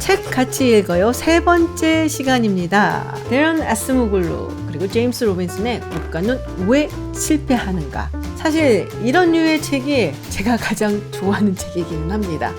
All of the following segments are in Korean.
책 같이 읽어요. 세 번째 시간입니다. 데런 아스모글루 그리고 제임스 로빈슨의 국가는 왜 실패하는가. 사실 이런 류의 책이 제가 가장 좋아하는 책이기는 합니다.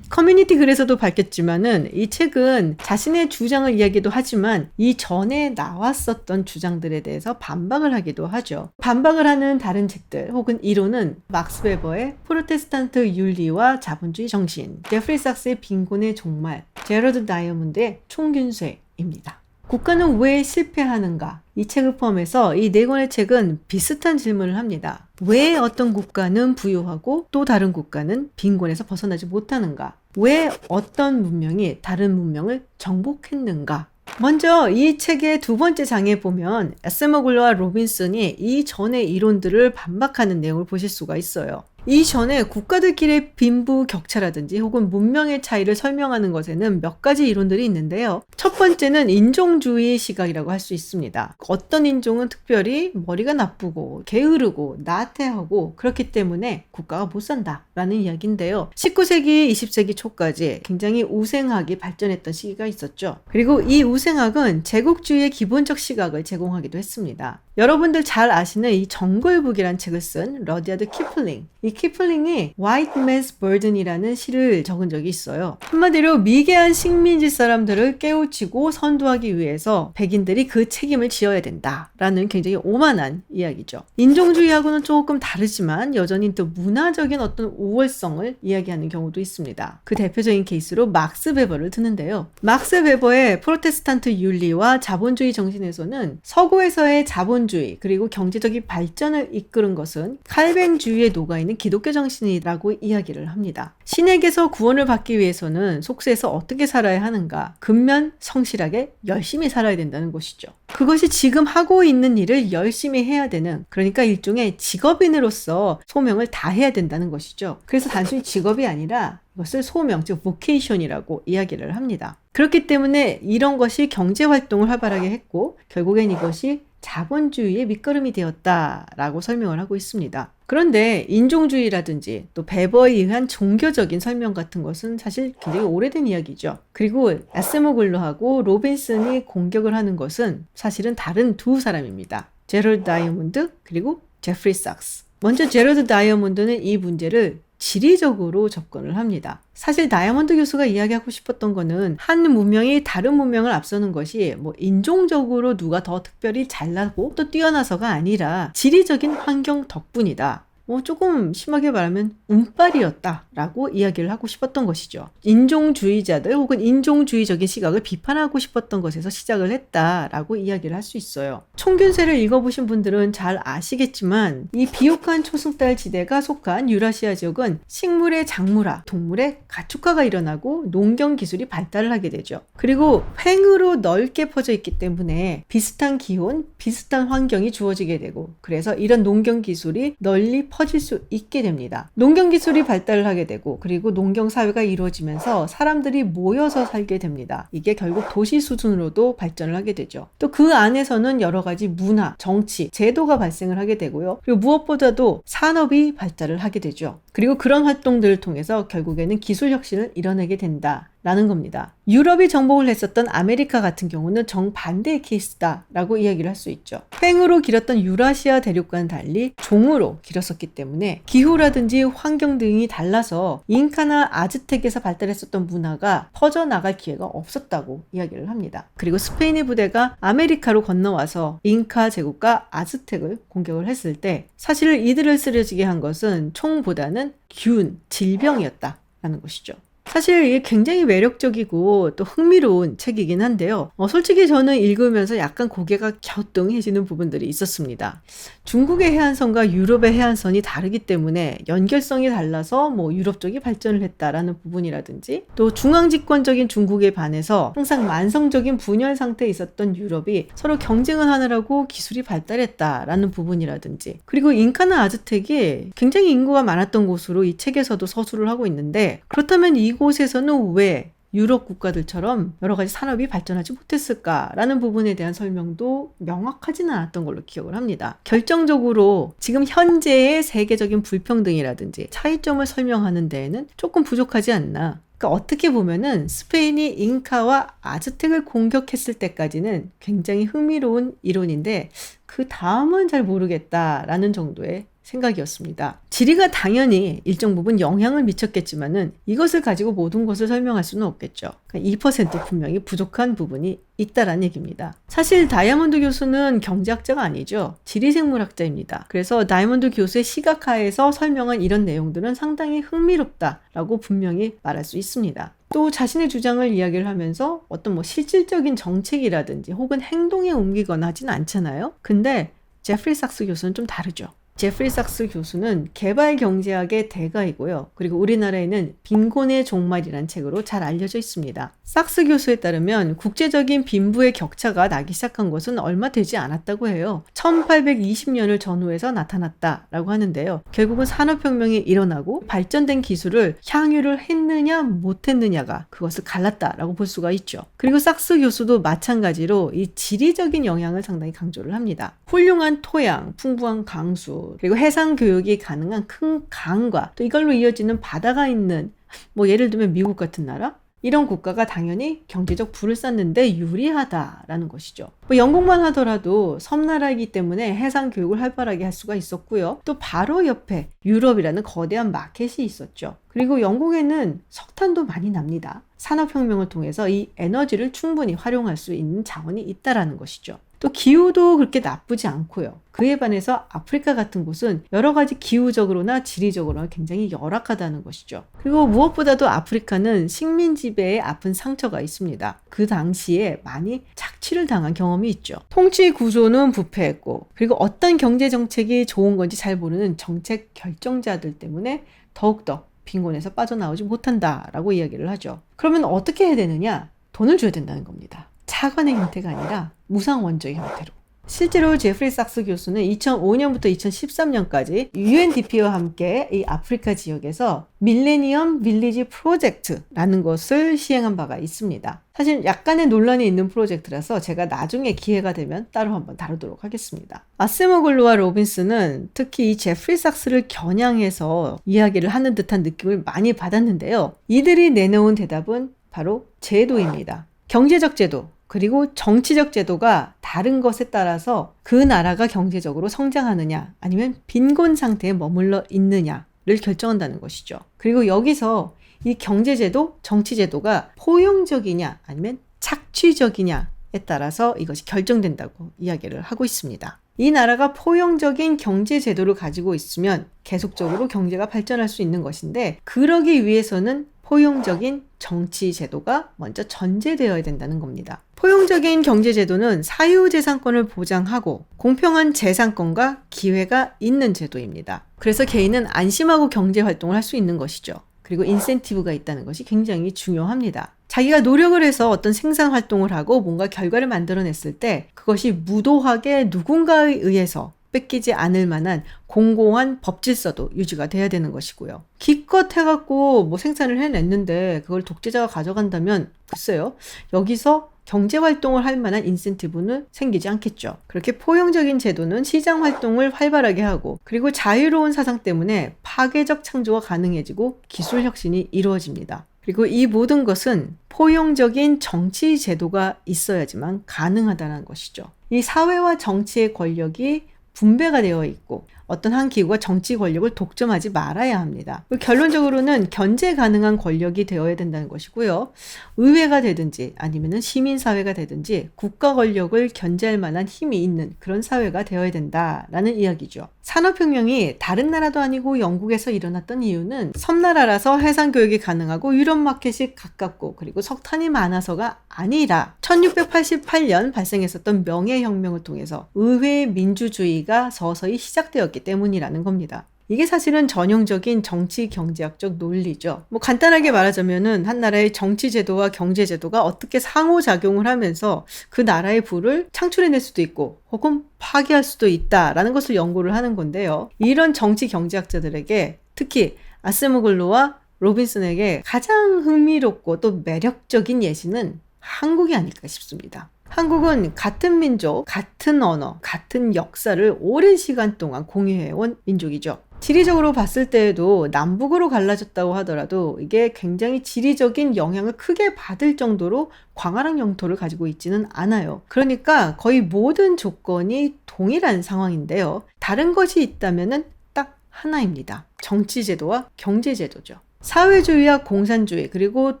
커뮤니티 글에서도 밝혔지만은 이 책은 자신의 주장을 이야기도 하지만 이전에 나왔었던 주장들에 대해서 반박을 하기도 하죠. 반박을 하는 다른 책들 혹은 이론은 막스 베버의 프로테스탄트 윤리와 자본주의 정신, 제프리 삭스의 빈곤의 종말, 제러드 다이아몬드의 총균쇠입니다. 국가는 왜 실패하는가? 이 책을 포함해서 이 네 권의 책은 비슷한 질문을 합니다. 왜 어떤 국가는 부유하고 또 다른 국가는 빈곤에서 벗어나지 못하는가? 왜 어떤 문명이 다른 문명을 정복했는가? 먼저 이 책의 두 번째 장에 보면 아스모글루와 로빈슨이 이전의 이론들을 반박하는 내용을 보실 수가 있어요. 이전에 국가들끼리의 빈부격차라든지 혹은 문명의 차이를 설명하는 것에는 몇 가지 이론들이 있는데요. 첫 번째는 인종주의 시각이라고 할 수 있습니다. 어떤 인종은 특별히 머리가 나쁘고 게으르고 나태하고 그렇기 때문에 국가가 못 산다 라는 이야기인데요. 19세기, 20세기 초까지 굉장히 우생학이 발전했던 시기가 있었죠. 그리고 이 우생학은 제국주의의 기본적 시각을 제공하기도 했습니다. 여러분들 잘 아시는 이 정글북이라는 책을 쓴 러디아드 키플링, 이 키플링이 White Man's Burden이라는 시를 적은 적이 있어요. 한마디로 미개한 식민지 사람들을 깨우치고 선도하기 위해서 백인들이 그 책임을 지어야 된다라는 굉장히 오만한 이야기죠. 인종주의하고는 조금 다르지만 여전히 또 문화적인 어떤 우월성을 이야기하는 경우도 있습니다. 그 대표적인 케이스로 막스 베버를 드는데요. 막스 베버의 프로테스탄트 윤리와 자본주의 정신에서는 서구에서의 자본주의 그리고 경제적인 발전을 이끄는 것은 칼뱅주의에 녹아있는 기독교 정신이라고 이야기를 합니다. 신에게서 구원을 받기 위해서는 속세에서 어떻게 살아야 하는가? 근면 성실하게 열심히 살아야 된다는 것이죠. 그것이 지금 하고 있는 일을 열심히 해야 되는, 그러니까 일종의 직업인으로서 소명을 다해야 된다는 것이죠. 그래서 단순히 직업이 아니라 이것을 소명, 즉 vocation이라고 이야기를 합니다. 그렇기 때문에 이런 것이 경제활동을 활발하게 했고 결국엔 이것이 자본주의의 밑거름이 되었다라고 설명을 하고 있습니다. 그런데 인종주의라든지 또 베버에 의한 종교적인 설명 같은 것은 사실 굉장히 오래된 이야기죠. 그리고 아스모글루하고 로빈슨이 공격을 하는 것은 사실은 다른 두 사람입니다. 제러드 다이아몬드 그리고 제프리 삭스. 먼저 제러드 다이아몬드는 이 문제를 지리적으로 접근을 합니다. 사실 다이아몬드 교수가 이야기하고 싶었던 거는 한 문명이 다른 문명을 앞서는 것이 뭐 인종적으로 누가 더 특별히 잘나고 또 뛰어나서가 아니라 지리적인 환경 덕분이다. 조금 심하게 말하면 운빨이었다라고 이야기를 하고 싶었던 것이죠. 인종주의자들 혹은 인종주의적인 시각을 비판하고 싶었던 것에서 시작을 했다라고 이야기를 할 수 있어요. 총균세를 읽어보신 분들은 잘 아시겠지만 이 비옥한 초승달 지대가 속한 유라시아 지역은 식물의 작물화, 동물의 가축화가 일어나고 농경 기술이 발달을 하게 되죠. 그리고 횡으로 넓게 퍼져 있기 때문에 비슷한 기온, 비슷한 환경이 주어지게 되고 그래서 이런 농경 기술이 널리 퍼질 수 있게 됩니다. 농경 기술이 발달을 하게 되고 그리고 농경 사회가 이루어지면서 사람들이 모여서 살게 됩니다. 이게 결국 도시 수준으로도 발전을 하게 되죠. 또 그 안에서는 여러 가지 문화, 정치, 제도가 발생을 하게 되고요. 그리고 무엇보다도 산업이 발달을 하게 되죠. 그리고 그런 활동들을 통해서 결국에는 기술 혁신을 이뤄내게 된다라는 겁니다. 유럽이 정복을 했었던 아메리카 같은 경우는 정반대의 케이스다라고 이야기를 할 수 있죠. 횡으로 길었던 유라시아 대륙과는 달리 종으로 길었었기 때문에 기후라든지 환경 등이 달라서 잉카나 아즈텍에서 발달했었던 문화가 퍼져나갈 기회가 없었다고 이야기를 합니다. 그리고 스페인의 부대가 아메리카로 건너와서 잉카 제국과 아즈텍을 공격을 했을 때 사실 이들을 쓰러지게 한 것은 총보다는 균, 질병이었다라는 것이죠. 사실 이게 굉장히 매력적이고 또 흥미로운 책이긴 한데요. 솔직히 저는 읽으면서 약간 고개가 갸우뚱해지는 부분들이 있었습니다. 중국의 해안선과 유럽의 해안선이 다르기 때문에 연결성이 달라서 유럽 쪽이 발전을 했다라는 부분이라든지 또 중앙집권적인 중국에 반해서 항상 만성적인 분열 상태에 있었던 유럽이 서로 경쟁을 하느라고 기술이 발달했다라는 부분이라든지 그리고 잉카나 아즈텍이 굉장히 인구가 많았던 곳으로 이 책에서도 서술을 하고 있는데 그렇다면 이곳에서는 왜 유럽 국가들처럼 여러 가지 산업이 발전하지 못했을까라는 부분에 대한 설명도 명확하지는 않았던 걸로 기억을 합니다. 결정적으로 지금 현재의 세계적인 불평등이라든지 차이점을 설명하는 데에는 조금 부족하지 않나. 그러니까 어떻게 보면은 스페인이 잉카와 아즈텍을 공격했을 때까지는 굉장히 흥미로운 이론인데 그 다음은 잘 모르겠다라는 정도의 생각이었습니다. 지리가 당연히 일정 부분 영향을 미쳤겠지만은 이것을 가지고 모든 것을 설명할 수는 없겠죠. 2% 분명히 부족한 부분이 있다라는 얘기입니다. 사실 다이아몬드 교수는 경제학자가 아니죠. 지리생물학자입니다. 그래서 다이아몬드 교수의 시각하에서 설명한 이런 내용들은 상당히 흥미롭다라고 분명히 말할 수 있습니다. 또 자신의 주장을 이야기를 하면서 어떤 실질적인 정책이라든지 혹은 행동에 옮기거나 하진 않잖아요. 근데 제프리 삭스 교수는 좀 다르죠. 제프리 삭스 교수는 개발 경제학의 대가이고요. 그리고 우리나라에는 빈곤의 종말이라는 책으로 잘 알려져 있습니다. 삭스 교수에 따르면 국제적인 빈부의 격차가 나기 시작한 것은 얼마 되지 않았다고 해요. 1820년을 전후해서 나타났다라고 하는데요. 결국은 산업혁명이 일어나고 발전된 기술을 향유를 했느냐 못했느냐가 그것을 갈랐다라고 볼 수가 있죠. 그리고 삭스 교수도 마찬가지로 이 지리적인 영향을 상당히 강조를 합니다. 훌륭한 토양, 풍부한 강수, 그리고 해상 교육이 가능한 큰 강과 또 이걸로 이어지는 바다가 있는 예를 들면 미국 같은 나라 이런 국가가 당연히 경제적 부를 쌓는데 유리하다라는 것이죠. 영국만 하더라도 섬나라이기 때문에 해상 교육을 활발하게 할 수가 있었고요. 또 바로 옆에 유럽이라는 거대한 마켓이 있었죠. 그리고 영국에는 석탄도 많이 납니다. 산업혁명을 통해서 이 에너지를 충분히 활용할 수 있는 자원이 있다라는 것이죠. 또 기후도 그렇게 나쁘지 않고요. 그에 반해서 아프리카 같은 곳은 여러 가지 기후적으로나 지리적으로나 굉장히 열악하다는 것이죠. 그리고 무엇보다도 아프리카는 식민 지배의 아픈 상처가 있습니다. 그 당시에 많이 착취를 당한 경험이 있죠. 통치 구조는 부패했고 그리고 어떤 경제 정책이 좋은 건지 잘 모르는 정책 결정자들 때문에 더욱더 빈곤에서 빠져나오지 못한다라고 이야기를 하죠. 그러면 어떻게 해야 되느냐? 돈을 줘야 된다는 겁니다. 차관의 형태가 아니라 무상원조의 형태로. 실제로 제프리 삭스 교수는 2005년부터 2013년까지 UNDP와 함께 이 아프리카 지역에서 밀레니엄 빌리지 프로젝트라는 것을 시행한 바가 있습니다. 사실 약간의 논란이 있는 프로젝트라서 제가 나중에 기회가 되면 따로 한번 다루도록 하겠습니다. 아세모글루와 로빈스는 특히 이 제프리 삭스를 겨냥해서 이야기를 하는 듯한 느낌을 많이 받았는데요. 이들이 내놓은 대답은 바로 제도입니다. 경제적 제도, 그리고 정치적 제도가 다른 것에 따라서 그 나라가 경제적으로 성장하느냐 아니면 빈곤 상태에 머물러 있느냐를 결정한다는 것이죠. 그리고 여기서 이 경제제도, 정치제도가 포용적이냐 아니면 착취적이냐에 따라서 이것이 결정된다고 이야기를 하고 있습니다. 이 나라가 포용적인 경제제도를 가지고 있으면 계속적으로 경제가 발전할 수 있는 것인데 그러기 위해서는 포용적인 정치제도가 먼저 전제되어야 된다는 겁니다. 포용적인 경제제도는 사유재산권을 보장하고 공평한 재산권과 기회가 있는 제도입니다. 그래서 개인은 안심하고 경제활동을 할 수 있는 것이죠. 그리고 인센티브가 있다는 것이 굉장히 중요합니다. 자기가 노력을 해서 어떤 생산활동을 하고 뭔가 결과를 만들어냈을 때 그것이 무도하게 누군가에 의해서 뺏기지 않을 만한 공공한 법질서도 유지가 돼야 되는 것이고요. 기껏 해갖고 생산을 해냈는데 그걸 독재자가 가져간다면 글쎄요. 여기서 경제활동을 할 만한 인센티브는 생기지 않겠죠. 그렇게 포용적인 제도는 시장활동을 활발하게 하고 그리고 자유로운 사상 때문에 파괴적 창조가 가능해지고 기술혁신이 이루어집니다. 그리고 이 모든 것은 포용적인 정치 제도가 있어야지만 가능하다는 것이죠. 이 사회와 정치의 권력이 분배가 되어 있고 어떤 한 기구가 정치 권력을 독점하지 말아야 합니다. 결론적으로는 견제 가능한 권력이 되어야 된다는 것이고요. 의회가 되든지 아니면 시민사회가 되든지 국가 권력을 견제할 만한 힘이 있는 그런 사회가 되어야 된다라는 이야기죠. 산업혁명이 다른 나라도 아니고 영국에서 일어났던 이유는 섬나라라서 해상교육이 가능하고 유럽 마켓이 가깝고 그리고 석탄이 많아서가 아니라 1688년 발생했었던 명예혁명을 통해서 의회 민주주의가 서서히 시작되었기 때문이라는 겁니다. 이게 사실은 전형적인 정치 경제학적 논리죠. 간단하게 말하자면은 한 나라의 정치 제도와 경제 제도가 어떻게 상호작용을 하면서 그 나라의 부를 창출해낼 수도 있고 혹은 파괴할 수도 있다라는 것을 연구를 하는 건데요. 이런 정치 경제학자들에게 특히 아세모글루와 로빈슨에게 가장 흥미롭고 또 매력적인 예시는 한국이 아닐까 싶습니다. 한국은 같은 민족, 같은 언어, 같은 역사를 오랜 시간 동안 공유해온 민족이죠. 지리적으로 봤을 때에도 남북으로 갈라졌다고 하더라도 이게 굉장히 지리적인 영향을 크게 받을 정도로 광활한 영토를 가지고 있지는 않아요. 그러니까 거의 모든 조건이 동일한 상황인데요. 다른 것이 있다면은 딱 하나입니다. 정치제도와 경제제도죠. 사회주의와 공산주의 그리고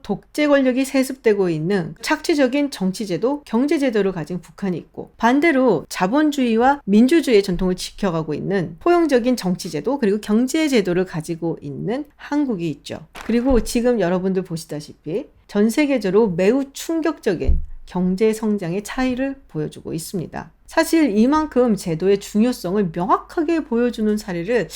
독재 권력이 세습되고 있는 착취적인 정치제도, 경제제도를 가진 북한이 있고 반대로 자본주의와 민주주의의 전통을 지켜가고 있는 포용적인 정치제도 그리고 경제제도를 가지고 있는 한국이 있죠. 그리고 지금 여러분들 보시다시피 전 세계적으로 매우 충격적인 경제 성장의 차이를 보여주고 있습니다. 사실 이만큼 제도의 중요성을 명확하게 보여주는 사례를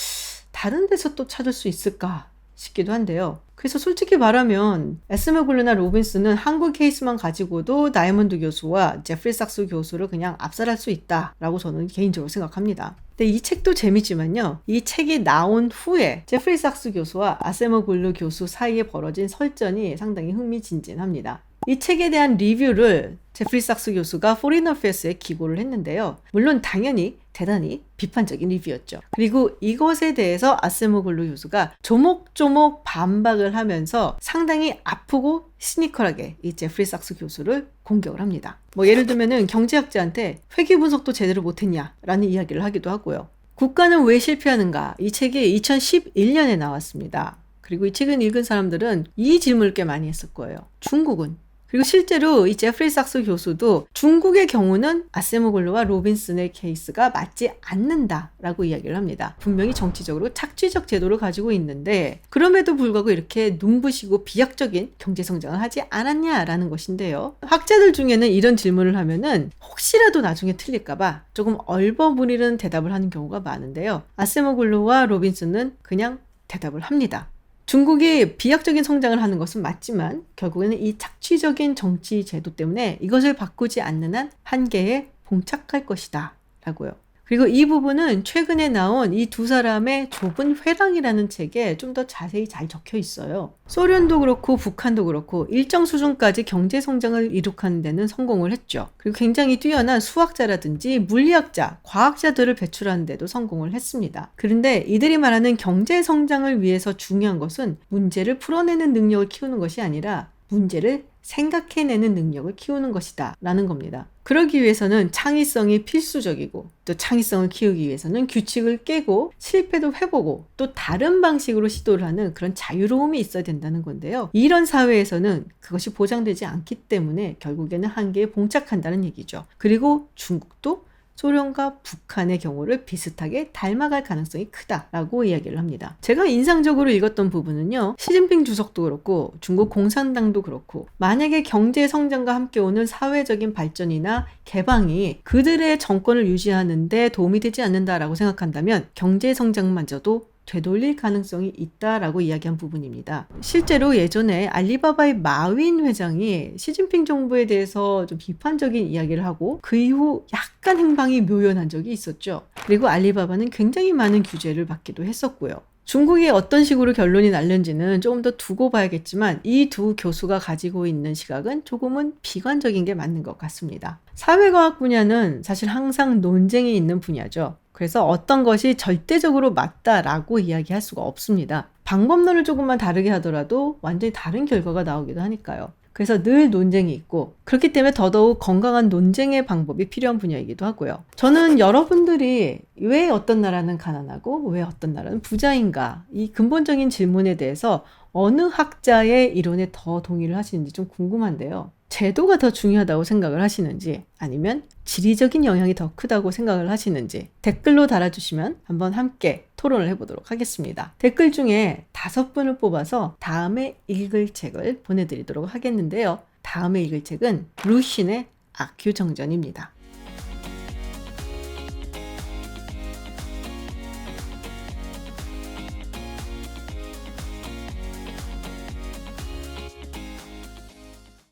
다른 데서 또 찾을 수 있을까 싶기도 한데요. 그래서 솔직히 말하면 에스메글루나 로빈슨은 한국 케이스만 가지고도 다이아몬드 교수와 제프리 삭스 교수를 그냥 압살할 수 있다라고 저는 개인적으로 생각합니다. 근데 이 책도 재밌지만요. 이 책이 나온 후에 제프리 삭스 교수와 아세모글루 교수 사이에 벌어진 설전이 상당히 흥미진진합니다. 이 책에 대한 리뷰를 제프리 삭스 교수가 포린 어페어스에 기고를 했는데요. 물론 당연히 대단히 비판적인 리뷰였죠. 그리고 이것에 대해서 아세모글루 교수가 조목조목 반박을 하면서 상당히 아프고 시니컬하게 이 제프리 삭스 교수를 공격을 합니다. 예를 들면은 경제학자한테 회계 분석도 제대로 못했냐라는 이야기를 하기도 하고요. 국가는 왜 실패하는가? 이 책이 2011년에 나왔습니다. 그리고 이 책을 읽은 사람들은 이 질문을 꽤 많이 했을 거예요. 중국은? 그리고 실제로 이 제프리 삭스 교수도 중국의 경우는 아세모글루와 로빈슨의 케이스가 맞지 않는다라고 이야기를 합니다. 분명히 정치적으로 착취적 제도를 가지고 있는데 그럼에도 불구하고 이렇게 눈부시고 비약적인 경제성장을 하지 않았냐라는 것인데요. 학자들 중에는 이런 질문을 하면은 혹시라도 나중에 틀릴까봐 조금 얼버무리는 대답을 하는 경우가 많은데요. 아세모글루와 로빈슨은 그냥 대답을 합니다. 중국이 비약적인 성장을 하는 것은 맞지만 결국에는 이 착취적인 정치 제도 때문에 이것을 바꾸지 않는 한 한계에 봉착할 것이다 라고요. 그리고 이 부분은 최근에 나온 이 두 사람의 좁은 회랑이라는 책에 좀 더 자세히 잘 적혀 있어요. 소련도 그렇고 북한도 그렇고 일정 수준까지 경제 성장을 이룩하는 데는 성공을 했죠. 그리고 굉장히 뛰어난 수학자라든지 물리학자, 과학자들을 배출하는 데도 성공을 했습니다. 그런데 이들이 말하는 경제 성장을 위해서 중요한 것은 문제를 풀어내는 능력을 키우는 것이 아니라 문제를 생각해내는 능력을 키우는 것이다 라는 겁니다. 그러기 위해서는 창의성이 필수적이고 또 창의성을 키우기 위해서는 규칙을 깨고 실패도 해보고 또 다른 방식으로 시도를 하는 그런 자유로움이 있어야 된다는 건데요. 이런 사회에서는 그것이 보장되지 않기 때문에 결국에는 한계에 봉착한다는 얘기죠. 그리고 중국도 소련과 북한의 경우를 비슷하게 닮아갈 가능성이 크다라고 이야기를 합니다. 제가 인상적으로 읽었던 부분은요. 시진핑 주석도 그렇고 중국 공산당도 그렇고 만약에 경제 성장과 함께 오는 사회적인 발전이나 개방이 그들의 정권을 유지하는 데 도움이 되지 않는다라고 생각한다면 경제 성장마저도 되돌릴 가능성이 있다라고 이야기한 부분입니다. 실제로 예전에 알리바바의 마윈 회장이 시진핑 정부에 대해서 좀 비판적인 이야기를 하고 그 이후 약간 행방이 묘연한 적이 있었죠. 그리고 알리바바는 굉장히 많은 규제를 받기도 했었고요. 중국이 어떤 식으로 결론이 날는지는 조금 더 두고 봐야겠지만 이 두 교수가 가지고 있는 시각은 조금은 비관적인 게 맞는 것 같습니다. 사회과학 분야는 사실 항상 논쟁이 있는 분야죠. 그래서 어떤 것이 절대적으로 맞다라고 이야기할 수가 없습니다. 방법론을 조금만 다르게 하더라도 완전히 다른 결과가 나오기도 하니까요. 그래서 늘 논쟁이 있고 그렇기 때문에 더더욱 건강한 논쟁의 방법이 필요한 분야이기도 하고요. 저는 여러분들이 왜 어떤 나라는 가난하고 왜 어떤 나라는 부자인가 이 근본적인 질문에 대해서 어느 학자의 이론에 더 동의를 하시는지 좀 궁금한데요. 제도가 더 중요하다고 생각을 하시는지 아니면 지리적인 영향이 더 크다고 생각을 하시는지 댓글로 달아주시면 한번 함께 토론을 해보도록 하겠습니다. 댓글 중에 5분을 뽑아서 다음에 읽을 책을 보내드리도록 하겠는데요. 다음에 읽을 책은 루신의 아큐정전입니다.